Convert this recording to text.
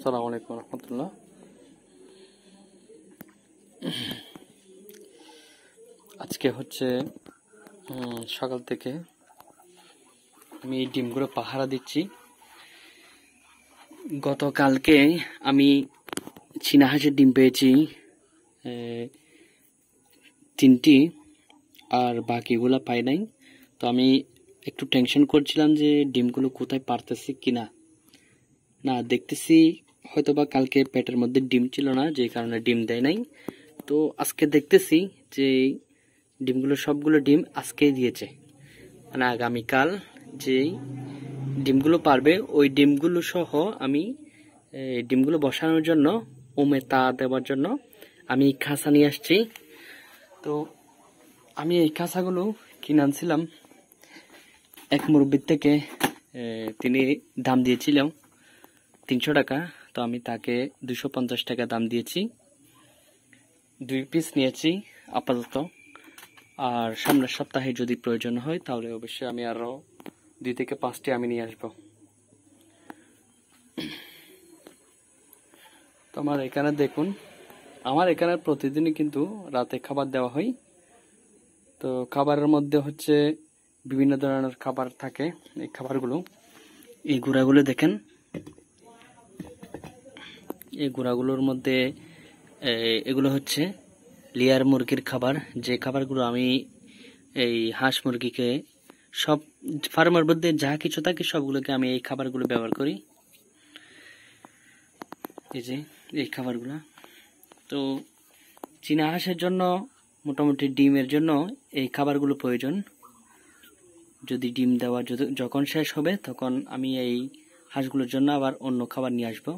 আসসালামু আলাইকুম রহমতুল্লাহ। আজকে হচ্ছে সকাল থেকে আমি ডিমগুলো পাহারা দিচ্ছি। গতকালকে আমি চীনা হাঁসের ডিম পেয়েছি 3টি, আর বাকিগুলো পাই নাই। তো আমি একটু টেনশন করছিলাম যে ডিমগুলো কোথায় পারতেছি কিনা। না, দেখতেছি হয়তোবা কালকে পেটের মধ্যে ডিম ছিল না, যে কারণে ডিম দেয় নাই। তো আজকে দেখতেছি যে ডিমগুলো সবগুলো ডিম আজকেই দিয়েছে, মানে আগামীকাল যে ডিমগুলো পারবে ওই ডিমগুলো সহ আমি ডিমগুলো বসানোর জন্য ওমে তা দেওয়ার জন্য আমি খাঁচা নিয়ে আসছি। তো আমি এই খাঁচাগুলো কিনে আনছিলাম এক মুরব্বির থেকে। তিনি দাম দিয়েছিলেন 300 টাকা, তো আমি তাকে 250 টাকা দাম দিয়েছি। 2 পিস নিয়েছি আপাতত, আর সামনের সপ্তাহে যদি প্রয়োজন হয় তাহলে অবশ্যই আমি আরো 2 থেকে 5টি আমি নিয়ে আসবো। তো আমার এখানে দেখুন, আমার এখানে প্রতিদিনই কিন্তু রাতে খাবার দেওয়া হয়। তো খাবারের মধ্যে হচ্ছে বিভিন্ন ধরনের খাবার থাকে। এই খাবারগুলো, এই গুঁড়াগুলো দেখেন, এই গুঁড়াগুলোর মধ্যে এগুলো হচ্ছে লেয়ার মুরগির খাবার, যে খাবারগুলো আমি এই হাঁস মুরগিকে সব ফার্মের মধ্যে যা কিছু থাকে সবগুলোকে আমি এই খাবারগুলো ব্যবহার করি। এই যে এই খাবারগুলো। তো চীনা হাঁসের জন্য মোটামুটি ডিমের জন্য এই খাবারগুলো প্রয়োজন। যদি ডিম দেওয়া যখন শেষ হবে তখন আমি এই হাঁসগুলোর জন্য আবার অন্য খাবার নিয়ে আসবো।